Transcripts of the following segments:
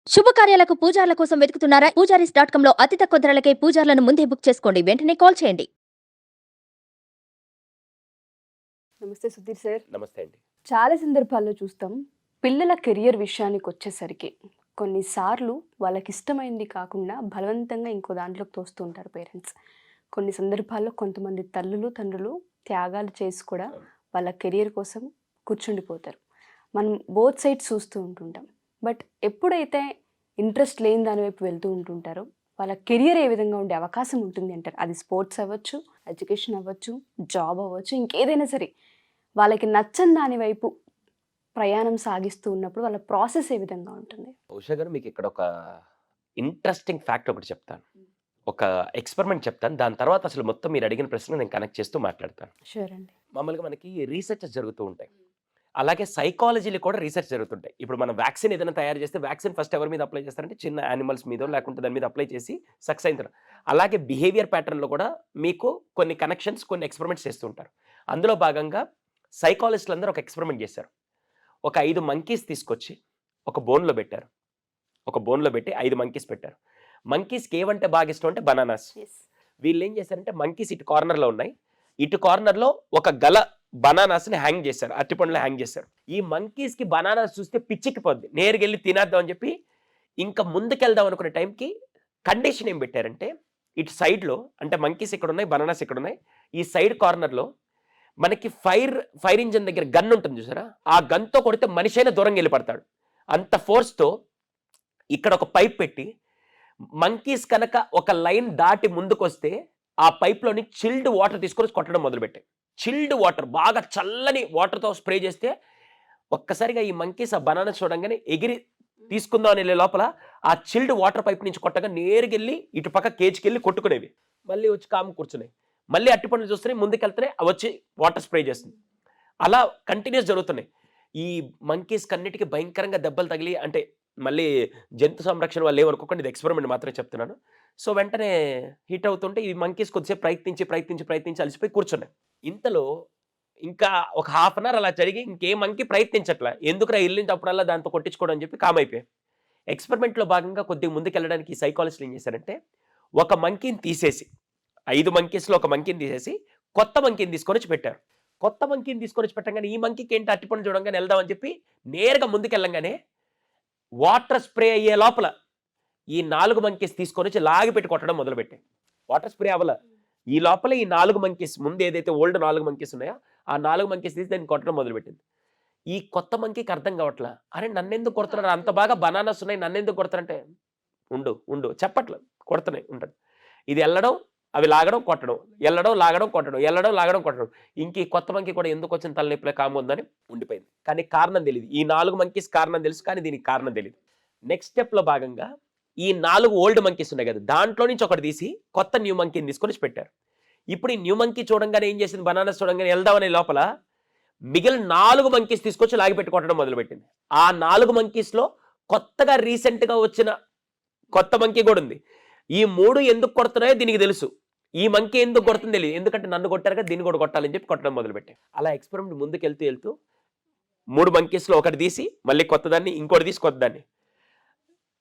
శుభకార్యాలకు పూజార్ల కోసం వెతుకుతున్నారా? పూజారీస్.com లో అతి తక్కువ ధరలకే పూజార్లను ముందే బుక్ చేసుకోండి. వెంటనే కాల్ చేయండి. నమస్తే సుధీర్ సార్. నమస్తే అండి. చాలా సందర్భాల్లో చూస్తాం పిల్లల కెరియర్ విషయానికి వచ్చేసరికి కొన్నిసార్లు వాళ్ళకి ఇష్టమైంది కాకుండా బలవంతంగా ఇంకో దాంట్లోకి తోస్తూ ఉంటారు పేరెంట్స్. కొన్ని సందర్భాల్లో కొంతమంది తల్లులు తండ్రులు త్యాగాలు చేసి కూడా వాళ్ళ కెరియర్ కోసం కూర్చుండిపోతారు. మనం బోత్ సైడ్స్ చూస్తూ ఉంటుంటాం. బట్ ఎప్పుడైతే ఇంట్రెస్ట్ లేని దాని వైపు వెళ్తూ ఉంటుంటారో వాళ్ళ కెరియర్ ఏ విధంగా ఉండే అవకాశం ఉంటుంది అంటారు. అది స్పోర్ట్స్ అవ్వచ్చు, ఎడ్యుకేషన్ అవ్వచ్చు, జాబ్ అవ్వచ్చు, ఇంకేదైనా సరే వాళ్ళకి నచ్చని దాని వైపు ప్రయాణం సాగిస్తూ ఉన్నప్పుడు వాళ్ళ ప్రాసెస్ ఏ విధంగా ఉంటుంది? ఉషా గారు, మీకు ఇక్కడ ఒక ఇంట్రెస్టింగ్ ఫ్యాక్ట్ ఒకటి చెప్తాను. ఒక ఎక్స్పెరిమెంట్ చెప్తాను. దాని తర్వాత అసలు మొత్తం మీరు అడిగిన ప్రశ్న నేను కనెక్ట్ చేస్తూ మాట్లాడతాను. షూర్ అండి. మామూలుగా మనకి రీసెర్చెస్ జరుగుతూ ఉంటాయి. అలాగే సైకాలజీలో కూడా రీసెర్చ్ జరుగుతుంటాయి. ఇప్పుడు మనం వ్యాక్సిన్ ఏదైనా తయారు చేస్తే వ్యాక్సిన్ ఫస్ట్ ఎవరి మీద అప్లై చేస్తారంటే చిన్న యానిమల్స్ మీద లేకుంటే దాని మీద అప్లై చేసి సక్సెస్ అయిన తర్వాత అలాగే బిహేవియర్ ప్యాటర్న్లో కూడా మీకు కొన్ని కనెక్షన్స్, కొన్ని ఎక్స్పెరిమెంట్స్ చేస్తుంటారు. అందులో భాగంగా సైకాలజిస్టులు అందరూ ఒక ఎక్స్పెరిమెంట్ చేశారు. ఒక 5 మంకీస్ తీసుకొచ్చి ఒక బోన్లో పెట్టారు. ఒక బోన్లో పెట్టి 5 మంకీస్ పెట్టారు. మంకీస్కి ఏమంటే బాగా ఇష్టం అంటే బనానాస్. వీళ్ళు ఏం చేశారంటే మంకీస్ ఇటు కార్నర్లో ఉన్నాయి. ఇటు కార్నర్లో ఒక గల బనానాస్ని హ్యాంగ్ చేశారు, అరటిపండులో హ్యాంగ్ చేశారు. ఈ మంకీస్కి బనానాస్ చూస్తే పిచ్చికిపోద్ది, నేరుగా వెళ్ళి తినేద్దాం అని చెప్పి ఇంకా ముందుకెళ్దాం అనుకునే టైంకి కండిషన్ ఏం పెట్టారంటే ఇటు సైడ్లో, అంటే మంకీస్ ఇక్కడ ఉన్నాయి, బనానాస్ ఇక్కడ ఉన్నాయి, ఈ సైడ్ కార్నర్లో మనకి ఫైర్ ఇంజిన్ దగ్గర గన్ ఉంటుంది చూసారా, ఆ గన్తో కొడితే మనిషి అయినా దూరంగా వెళ్ళి పడతాడు. అంత ఫోర్స్తో ఇక్కడ ఒక పైప్ పెట్టి మంకీస్ కనుక ఒక లైన్ దాటి ముందుకు వస్తే ఆ పైప్లోని చిల్డ్ వాటర్ తీసుకొని కొట్టడం మొదలుపెట్టాయి. చిల్డ్ వాటర్, బాగా చల్లని వాటర్తో స్ప్రే చేస్తే ఒక్కసారిగా ఈ మంకీస్ ఆ బనానా చూడంగానే ఎగిరి తీసుకుందాం అని వెళ్ళే లోపల ఆ చిల్డ్ వాటర్ పైప్ నుంచి కొట్టగా నేరుగా వెళ్ళి ఇటు పక్క కేజ్కి వెళ్ళి కొట్టుకునేవి. మళ్ళీ వచ్చి కాము కూర్చున్నాయి. మళ్ళీ అట్టిపండ్లు చూస్తున్నాయి, ముందుకెళ్తున్నాయి, వచ్చి వాటర్ స్ప్రే చేస్తుంది. అలా కంటిన్యూస్ జరుగుతున్నాయి. ఈ మంకీస్ కన్నిటికీ భయంకరంగా దెబ్బలు తగిలి, అంటే మళ్ళీ జంతు సంరక్షణ వాళ్ళు ఏమనుకోకండి, ఇది ఎక్స్పెరిమెంట్ మాత్రమే చెప్తున్నాను. సో వెంటనే హిట్ అవుతుంటే ఈ మంకీస్ కొద్దిసేపు ప్రయత్నించి అలసిపోయి కూర్చున్నాయి. ఇంతలో ఇంకా ఒక హాఫ్ అన్ అవర్ అలా జరిగి ఇంకే మంకీ ప్రయత్నించట్లా, ఎందుకురా వెళ్ళినప్పుడల్లా దాంతో కొట్టించుకోవడం అని చెప్పి కామైపోయాయి. ఎక్స్పెరిమెంట్లో భాగంగా కొద్దిగా ముందుకెళ్ళడానికి సైకాలజిస్టులు ఏం చేశారంటే ఒక మంకీని తీసేసి, 5 మంకీస్లో ఒక మంకీని తీసేసి కొత్త మంకీని తీసుకొని వచ్చి పెట్టారు. కొత్త మంకీని తీసుకొని వచ్చి పెట్టంగానే ఈ మంకీకి ఏంటి అట్టిపండు చూడంగానే వెళ్దామని చెప్పి నేరుగా ముందుకెళ్ళంగానే వాటర్ స్ప్రే అయ్యే లోపల ఈ 4 మంకీస్ తీసుకొని వచ్చి లాగి పెట్టి కొట్టడం మొదలుపెట్టాయి. వాటర్ స్ప్రే అవ్వల, ఈ లోపల ఈ 4 మంకీస్, ముందు ఏదైతే ఓల్డ్ 4 మంకీస్ ఉన్నాయో ఆ 4 మంకీస్ తీసి దాన్ని కొట్టడం మొదలుపెట్టింది. ఈ కొత్త మంకీకి అర్థం కావట్లా, అరే నన్నెందుకు కొడుతున్నారు, అంత బాగా బనానాస్ ఉన్నాయి, నన్నెందుకు కొడతారంటే ఉండు చెప్పట్లేదు, కొడుతున్నాయి ఉంటుంది. ఇది వెళ్ళడం, అవి లాగడం, కొట్టడం, వెళ్ళడం లాగడం కొట్టడం. ఇంక ఈ కొత్త మంకీ కూడా ఎందుకు వచ్చిన తలనొప్పిలో కాముందని ఉండిపోయింది. కానీ కారణం తెలియదు. ఈ 4 మంకీస్ కారణం తెలుసు, కానీ దీనికి కారణం తెలియదు. నెక్స్ట్ స్టెప్లో భాగంగా ఈ 4 ఓల్డ్ మంకీస్ ఉన్నాయి కదా, దాంట్లో నుంచి ఒకటి తీసి కొత్త న్యూ మంకీని తీసుకొని పెట్టారు. ఇప్పుడు ఈ న్యూ మంకీ చూడంగానే ఏం చేసింది, బనానాస్ చూడంగానే వెళ్దామనే లోపల మిగిలిన 4 మంకీస్ తీసుకొచ్చి లాగిపెట్టి కొట్టడం మొదలుపెట్టింది. ఆ 4 మంకీస్లో కొత్తగా రీసెంట్గా వచ్చిన కొత్త మంకీ కూడా ఉంది. ఈ 3 ఎందుకు కొడుతున్నాయో దీనికి తెలుసు, ఈ మంకీ ఎందుకు కొడుతుందో తెలియదు, ఎందుకంటే నన్ను కొట్టారు కదా దీన్ని కూడా కొట్టాలని చెప్పి కొట్టడం మొదలుపెట్టాయి. అలా ఎక్స్పెరిమెంట్ ముందుకు వెళ్తూ 3 మంకీస్లో ఒకటి తీసి మళ్ళీ కొత్తదాన్ని, ఇంకోటి తీసి కొత్తదాన్ని.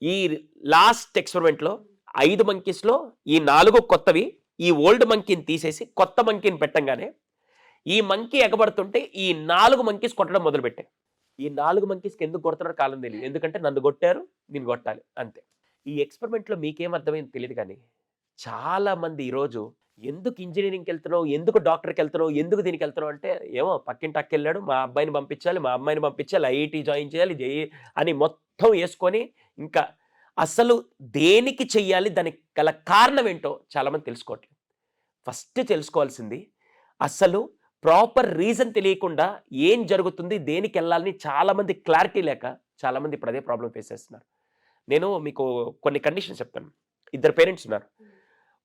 ఈ లాస్ట్ ఎక్స్పెరిమెంట్లో 5 మంకీస్లో ఈ 4 కొత్తవి, ఈ ఓల్డ్ మంకీని తీసేసి కొత్త మంకీని పెట్టంగానే ఈ మంకీ ఎగబడుతుంటే ఈ 4 మంకీస్ కొట్టడం మొదలుపెట్టాయి. ఈ 4 మంకీస్కి ఎందుకు కొడుతున్నారో కాలం తెలియదు, ఎందుకంటే నన్ను కొట్టారు, నేను కొట్టాలి అంతే. ఈ ఎక్స్పెరిమెంట్లో మీకేం అర్థమైంది తెలియదు, కానీ చాలామంది ఈరోజు ఎందుకు ఇంజనీరింగ్కి వెళ్తున్నావు, ఎందుకు డాక్టర్కి వెళ్తున్నావు, ఎందుకు దీనికి వెళ్తున్నావు అంటే ఏమో పక్కింటి అక్క వెళ్ళాడు, మా అబ్బాయిని పంపించాలి, మా అమ్మాయిని పంపించాలి, ఐఐటి జాయిన్ చేయాలి, జేఈ అని మొత్తం వేసుకొని ఇంకా అసలు దేనికి చెయ్యాలి, దానికి గల కారణం ఏంటో చాలామంది తెలుసుకోవట్లేదు. ఫస్ట్ తెలుసుకోవాల్సింది అసలు ప్రాపర్ రీజన్ తెలియకుండా ఏం జరుగుతుంది, దేనికి వెళ్ళాలని చాలామంది క్లారిటీ లేక చాలామంది ఇప్పుడు అదే ప్రాబ్లం ఫేస్ చేస్తున్నారు. నేను మీకు కొన్ని కండిషన్స్ చెప్తాను. 2 పేరెంట్స్ ఉన్నారు.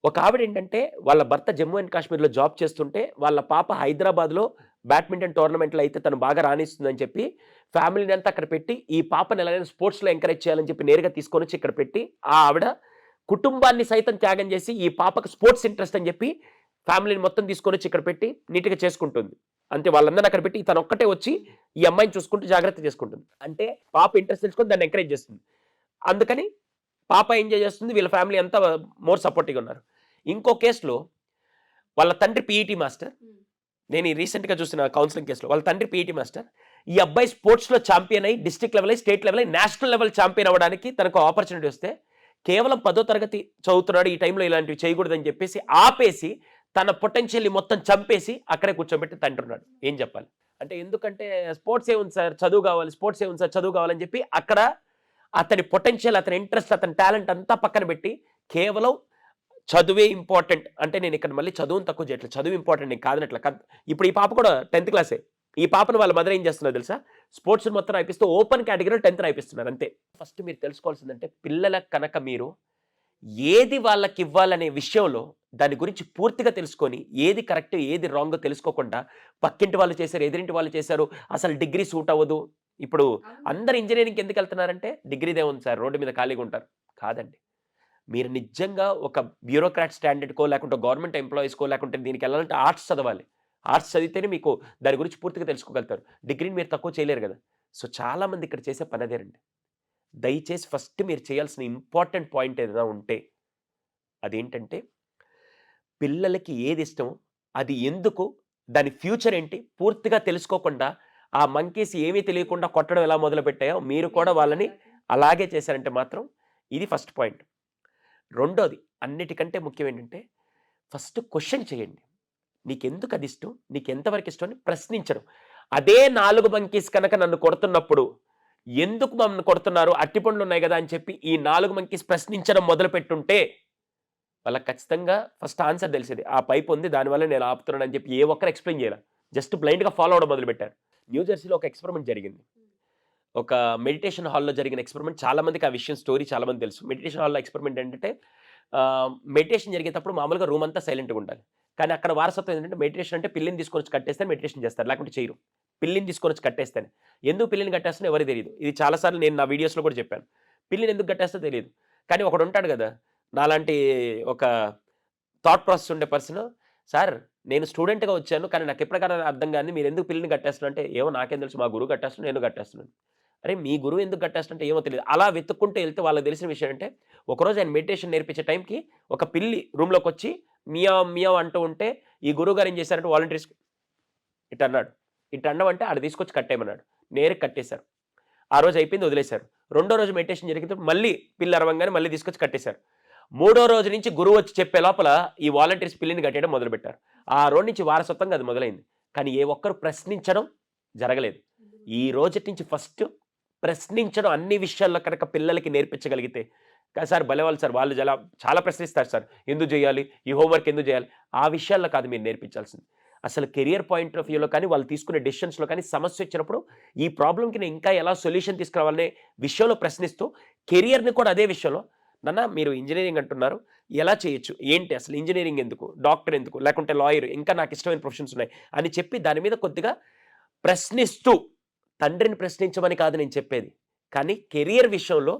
ఒక ఆవిడ ఏంటంటే వాళ్ళ భర్త జమ్మూ అండ్ కాశ్మీర్లో జాబ్ చేస్తుంటే వాళ్ళ పాప హైదరాబాద్లో బ్యాడ్మింటన్ టోర్నమెంట్లో అయితే తను బాగా రాణిస్తుందని చెప్పి ఫ్యామిలీని అంతా అక్కడ పెట్టి ఈ పాపను ఎలాగైనా స్పోర్ట్స్లో ఎంకరేజ్ చేయాలని చెప్పి నేరుగా తీసుకొని వచ్చి ఇక్కడ పెట్టి ఆ ఆవిడ కుటుంబాన్ని సైతం త్యాగం చేసి ఈ పాపకు స్పోర్ట్స్ ఇంట్రెస్ట్ అని చెప్పి ఫ్యామిలీని మొత్తం తీసుకొని వచ్చి ఇక్కడ పెట్టి నీట్గా చేసుకుంటుంది. అంతే, వాళ్ళందరినీ అక్కడ పెట్టి తను ఒక్కటే వచ్చి ఈ అమ్మాయిని చూసుకుంటూ జాగ్రత్త చేసుకుంటుంది. అంటే పాప ఇంట్రెస్ట్ తెలుసుకొని దాన్ని ఎంకరేజ్ చేస్తుంది. అందుకని పాప ఎంజాయ్ చేస్తుంది, వీళ్ళ ఫ్యామిలీ అంతా మోర్ సపోర్టివ్గా ఉన్నారు. ఇంకో కేసులో వాళ్ళ తండ్రి పీఈటీ మాస్టర్, నేను ఈ రీసెంట్గా చూసిన కౌన్సిలింగ్ కేసులో వాళ్ళ తండ్రి పీఈటీ మాస్టర్, ఈ అబ్బాయి స్పోర్ట్స్లో ఛాంపియన్ అయ్యి డిస్ట్రిక్ట్ లెవెల్ అయ్యి స్టేట్ లెవెల్ అయ్యి నేషనల్ లెవెల్ ఛాంపియన్ అవ్వడానికి తనకు ఆపర్చునిటీ వస్తే కేవలం 10వ తరగతి చదువుతున్నాడు, ఈ టైంలో ఇలాంటివి చేయకూడదని చెప్పేసి ఆపేసి తన పొటెన్షియల్ని మొత్తం చంపేసి అక్కడే కూర్చోబెట్టి తండ్రి ఉన్నాడు. ఏం చెప్పాలి అంటే, ఎందుకంటే స్పోర్ట్స్ ఏ ఉంది సార్, చదువు కావాలి, స్పోర్ట్స్ ఏ ఉంది సార్, చదువు కావాలని చెప్పి అక్కడ అతని పొటెన్షియల్, అతని ఇంట్రెస్ట్, అతని టాలెంట్ అంతా పక్కన పెట్టి కేవలం చదువే ఇంపార్టెంట్ అంటే, నేను ఇక్కడ మళ్ళీ చదువుని తక్కువ చేయట్లేదు, చదువు ఇంపార్టెంట్ నేను కాదనట్ల. ఇప్పుడు ఈ పాప కూడా 10th క్లాసే. ఈ పాపను వాళ్ళ మదర్ ఏం చేస్తున్నారు తెలుసా, స్పోర్ట్స్ మొత్తం రాయిపిస్తూ ఓపెన్ కేటగిరీలో 10th రాయిపిస్తున్నారు అంతే. ఫస్ట్ మీరు తెలుసుకోవాల్సిందంటే, పిల్లలకు కనుక మీరు ఏది వాళ్ళకి ఇవ్వాలనే విషయంలో దాని గురించి పూర్తిగా తెలుసుకొని ఏది కరెక్ట్ ఏది రాంగ్ తెలుసుకోకుండా పక్కింటి వాళ్ళు చేశారు, ఎదురింటి వాళ్ళు చేశారు, అసలు డిగ్రీ సూట్ అవ్వదు. ఇప్పుడు అందరు ఇంజనీరింగ్కి ఎందుకు వెళ్తున్నారంటే, డిగ్రీదే ఉంది సార్, రోడ్డు మీద ఖాళీగా ఉంటారు. కాదండి, మీరు నిజంగా ఒక బ్యూరోక్రాట్ స్టాండర్డ్కో లేకుంటే గవర్నమెంట్ ఎంప్లాయీస్కో లేకుంటే దీనికి వెళ్ళాలంటే ఆర్ట్స్ చదవాలి. ఆర్ట్స్ చదివితేనే మీకు దాని గురించి పూర్తిగా తెలుసుకోగలుగుతారు. డిగ్రీని మీరు తక్కువ చేయలేరు కదా. సో చాలామంది ఇక్కడ చేసే పని అదేనండి. దయచేసి ఫస్ట్ మీరు చేయాల్సిన ఇంపార్టెంట్ పాయింట్ ఏదైనా ఉంటే అదేంటంటే, పిల్లలకి ఏది ఇష్టమో అది ఎందుకు, దాని ఫ్యూచర్ ఏంటి పూర్తిగా తెలుసుకోకుండా ఆ మంకీస్ ఏమీ తెలియకుండా కొట్టడం ఎలా మొదలుపెట్టాయో మీరు కూడా వాళ్ళని అలాగే చేశారంటే మాత్రం ఇది ఫస్ట్ పాయింట్. రెండోది అన్నిటికంటే ముఖ్యం ఏంటంటే, ఫస్ట్ క్వశ్చన్ చేయండి. నీకెందుకు అది ఇష్టం, నీకు ఎంతవరకు ఇష్టం అని ప్రశ్నించడం. అదే 4 మంకీస్ కనుక నన్ను కొడుతున్నప్పుడు ఎందుకు మమ్మల్ని కొడుతున్నారు, అట్టిపండ్లు ఉన్నాయి కదా అని చెప్పి ఈ 4 మంకీస్ ప్రశ్నించడం మొదలు పెట్టుంటే వాళ్ళకి ఖచ్చితంగా ఫస్ట్ ఆన్సర్ తెలిసేది. ఆ పైప్ ఉంది, దానివల్ల నేను ఆపుతున్నాను అని చెప్పి ఏ ఒక్కరు ఎక్స్ప్లెయిన్ చేయాలి. జస్ట్ బ్లైండ్గా ఫాలో అవడం మొదలుపెట్టారు. న్యూజెర్సీలో ఒక ఎక్స్పెరిమెంట్ జరిగింది. ఒక మెడిటేషన్ హాల్లో జరిగిన ఎక్స్పెరిమెంట్. చాలామందికి ఆ విషయం స్టోరీ చాలామంది తెలుసు. మెడిటేషన్ హాల్లో ఎక్స్పెరిమెంట్ ఏంటంటే, మెడిటేషన్ జరిగేటప్పుడు మామూలుగా రూమ్ అంతా సైలెంట్గా ఉండాలి. కానీ అక్కడ వారసత్వం ఏంటంటే, మెడిటేషన్ అంటే పిల్లిని తీసుకొని వచ్చి కట్టేస్తే మెడిటేషన్ చేస్తారు, లేకుంటే చేయరు. పిల్లిని తీసుకొని వచ్చి కట్టేస్తాను. ఎందుకు పిల్లిని కట్టేస్తానో ఎవరికి తెలియదు. ఇది చాలాసార్లు నేను నా వీడియోస్లో కూడా చెప్పాను. పిల్లిని ఎందుకు కట్టేస్తో తెలియదు. కానీ ఒకడు ఉంటాడు కదా, నాలాంటి ఒక థాట్ ప్రాసెస్ ఉండే పర్సన్, సార్ నేను స్టూడెంట్గా వచ్చాను కానీ నాకు ఎప్పటికైనా అర్థం కానీ మీరు ఎందుకు పిల్లిని కట్టేస్తున్నా అంటే, ఏమో నాకేం తెలుసు, మా గురువు కట్టేస్తున్నాను, నేను కట్టేస్తున్నాను. అరే మీ గురువు ఎందుకు కట్టేస్తుంటే ఏమో తెలియదు. అలా వెతుక్కుంటూ వెళ్తే వాళ్ళకి తెలిసిన విషయం అంటే, ఒకరోజు ఆయన మెడిటేషన్ నేర్పించే టైంకి ఒక పిల్లి రూమ్లోకి వచ్చి మియావ్ మియావ్ అంటూ ఉంటే ఈ గురువు గారు ఏం చేశారంటే, వాలంటీర్స్ ఇటు అన్నాడు. ఇటు అన్నమంటే ఆడ తీసుకొచ్చి కట్టేయమన్నాడు. నేరుగా కట్టేశారు. ఆ రోజు అయిపోయింది, వదిలేశారు. రెండో రోజు మెడిటేషన్ జరిగితే మళ్ళీ పిల్లి అరవంగానే మళ్ళీ తీసుకొచ్చి కట్టేశారు. మూడో రోజు నుంచి గురువు వచ్చి చెప్పే లోపల ఈ వాలంటీర్స్ పిల్లిని కట్టేయడం మొదలుపెట్టారు. ఆ రోజు నుంచి వారసత్వంగా అది మొదలైంది. కానీ ఏ ఒక్కరు ప్రశ్నించడం జరగలేదు. ఈ రోజు నుంచి ఫస్ట్ ప్రశ్నించడం అన్ని విషయాల్లో కనుక పిల్లలకి నేర్పించగలిగితే, సార్ భలేవాళ్ళు సార్, వాళ్ళు చాలా ప్రశ్నిస్తారు సార్, ఎందుకు చేయాలి, ఈ హోంవర్క్ ఎందుకు చేయాలి, ఆ విషయాల్లో కాదు మీరు నేర్పించాల్సింది. అసలు కెరియర్ పాయింట్ ఆఫ్ వ్యూలో కానీ వాళ్ళు తీసుకునే డెసిషన్స్లో కానీ సమస్య వచ్చినప్పుడు ఈ ప్రాబ్లంకి నేను ఇంకా ఎలా సొల్యూషన్ తీసుకురావాలనే విషయంలో ప్రశ్నిస్తూ, కెరియర్ని కూడా అదే విషయంలో, నాన్న మీరు ఇంజనీరింగ్ అంటున్నారు, ఎలా చేయొచ్చు, ఏంటి అసలు ఇంజనీరింగ్ ఎందుకు, డాక్టర్ ఎందుకు, లేకుంటే లాయర్, ఇంకా నాకు ఇష్టమైన ప్రొఫెషన్స్ ఉన్నాయి అని చెప్పి దాని మీద కొద్దిగా ప్రశ్నిస్తూ, తండ్రిని ప్రశ్నించమని కాదు నేను చెప్పేది, కానీ కెరియర్ విషయంలో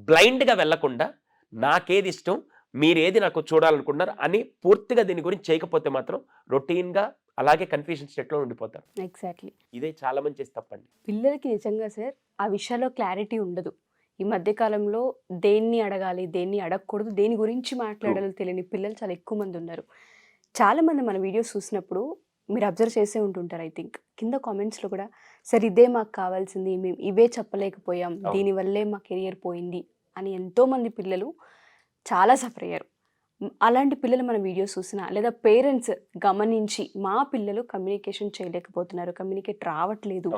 బ్లైండ్గా వెళ్లకుండా నాకేది ఇష్టం, మీరేది నాకు చూడాలనుకున్నారు అని పూర్తిగా దీని గురించి చేయకపోతే మాత్రం రొటీన్గా అలాగే కన్ఫ్యూజన్ స్టేట్లో ఉండిపోతారు. ఎగ్జాక్ట్లీ, ఇదే చాలా మంది చేసి తప్పండి. పిల్లలకి నిజంగా సార్ ఆ విషయాల్లో క్లారిటీ ఉండదు. ఈ మధ్యకాలంలో దేన్ని అడగాలి, దేన్ని అడగకూడదు, దేని గురించి మాట్లాడాలో తెలియని పిల్లలు చాలా ఎక్కువ మంది ఉన్నారు. చాలామంది మన వీడియోస్ చూసినప్పుడు మీరు అబ్జర్వ్ చేసే ఉంటుంటారు. ఐ థింక్ కింద కామెంట్స్లో కూడా, సార్ ఇదే మాకు కావాల్సింది, మేము ఇవే చెప్పలేకపోయాం, దీనివల్లే మా కెరియర్ పోయింది అని ఎంతోమంది పిల్లలు చాలా సఫర్ అయ్యారు. అలాంటి పిల్లలు మన వీడియోస్ చూసినా లేదా పేరెంట్స్ గమనించి మా పిల్లలు కమ్యూనికేషన్ చేయలేకపోతున్నారు, కమ్యూనికేట్ రావట్లేదు,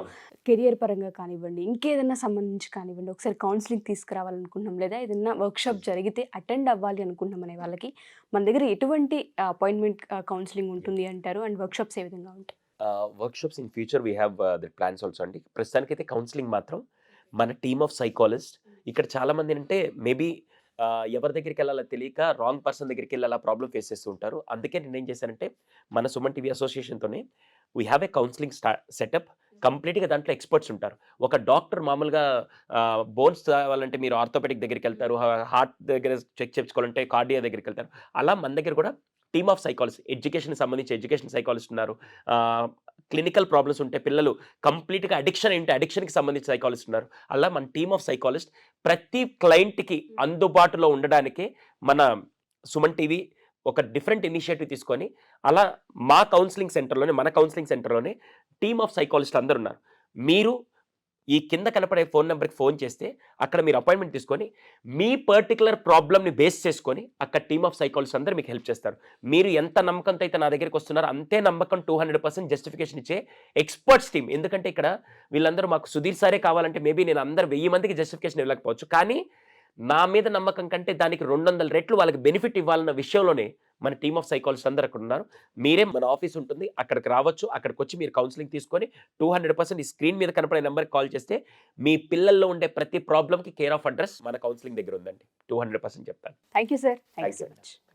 కెరియర్ పరంగా కానివ్వండి, ఇంకేదన్నా సంబంధించి కానివ్వండి, ఒకసారి కౌన్సిలింగ్ తీసుకురావాలనుకుంటున్నాం, లేదా ఏదైనా వర్క్షాప్ జరిగితే అటెండ్ అవ్వాలి అనుకుంటున్నాం అనే వాళ్ళకి మన దగ్గర ఎటువంటి అపాయింట్మెంట్ కౌన్సిలింగ్ ఉంటుంది అంటారు, అండ్ వర్క్షాప్స్ ఏ విధంగా ఉంటాయి? Workshops in future we have the plans also అండి. ప్రస్తుతానికైతే కౌన్సిలింగ్ మాత్రం మన టీమ్ ఆఫ్ సైకాలజిస్ట్. ఇక్కడ చాలామంది అంటే మేబీ ఎవరి దగ్గరికి వెళ్ళాలో తెలియక రాంగ్ పర్సన్ దగ్గరికి వెళ్ళి అలా ప్రాబ్లం ఫేస్ చేస్తూ ఉంటారు. అందుకే నేను ఏం చేశానంటే, మన సుమన్ టీవీ అసోసియేషన్తోనే we have a counselling setup. కంప్లీట్గా దాంట్లో ఎక్స్పర్ట్స్ ఉంటారు. ఒక డాక్టర్ మామూలుగా బోన్స్ కావాలంటే మీరు ఆర్థోపెడిక్ దగ్గరికి వెళ్తారు, హార్ట్ దగ్గర చెక్ చేసుకోవాలంటే కార్డియా దగ్గరికి వెళ్తారు. అలా మన దగ్గర కూడా టీమ్ ఆఫ్ సైకాలజిస్ట్, ఎడ్యుకేషన్ సంబంధించి ఎడ్యుకేషన్ సైకాలజిస్ట్ ఉన్నారు, క్లినికల్ ప్రాబ్లమ్స్ ఉంటే, పిల్లలు కంప్లీట్గా అడిక్షన్ ఏంటి, అడిక్షన్కి సంబంధించి సైకాలజిస్ట్ ఉన్నారు. అలా మన టీమ్ ఆఫ్ సైకాలజిస్ట్ ప్రతి క్లయింట్కి అందుబాటులో ఉండడానికి మన సుమన్ టీవీ ఒక డిఫరెంట్ ఇనిషియేటివ్ తీసుకొని, అలా మా కౌన్సిలింగ్ సెంటర్లోనే, మన కౌన్సిలింగ్ సెంటర్లోనే టీమ్ ఆఫ్ సైకాలజిస్ట్ అందరు ఉన్నారు. మీరు ఈ కింద కనపడే ఫోన్ నెంబర్కి ఫోన్ చేస్తే అక్కడ మీరు అపాయింట్మెంట్ తీసుకొని మీ పర్టికులర్ ప్రాబ్లమ్ని బేస్ చేసుకొని అక్కడ టీమ్ ఆఫ్ సైకాలజిస్ట్ అందరూ మీకు హెల్ప్ చేస్తారు. మీరు ఎంత నమ్మకంతో అయితే నా దగ్గరికి వస్తున్నారో అంతే నమ్మకం 200% జస్టిఫికేషన్ ఇచ్చే ఎక్స్పర్ట్స్ టీమ్. ఎందుకంటే ఇక్కడ వీళ్ళందరూ మాకు సుధీర్ సారే కావాలంటే మేబీ నేను అందరు 1000 మందికి జస్టిఫికేషన్ ఇవ్వలేకపోవచ్చు, కానీ నా మీద నమ్మకం కంటే దానికి 200 రెట్లు వాళ్ళకి బెనిఫిట్ ఇవ్వాలన్న విషయంలోనే మన టీమ్ ఆఫ్ సైకాలజిస్ట్ అందరూ అక్కడ ఉన్నారు. మీరే, మన ఆఫీస్ ఉంటుంది, అక్కడికి రావచ్చు. అక్కడికి వచ్చి మీరు కౌన్సిలింగ్ తీసుకొని 200% ఈ స్క్రీన్ మీద కనపడే నెంబర్కి కాల్ చేస్తే మీ పిల్లల్లో ఉండే ప్రతి ప్రాబ్లమ్కి కేర్ ఆఫ్ అడ్రస్ మన కౌన్సిలింగ్ దగ్గర ఉందండి. 200% చెప్తాను. Thank you sir. Thank you Thank so you. Much.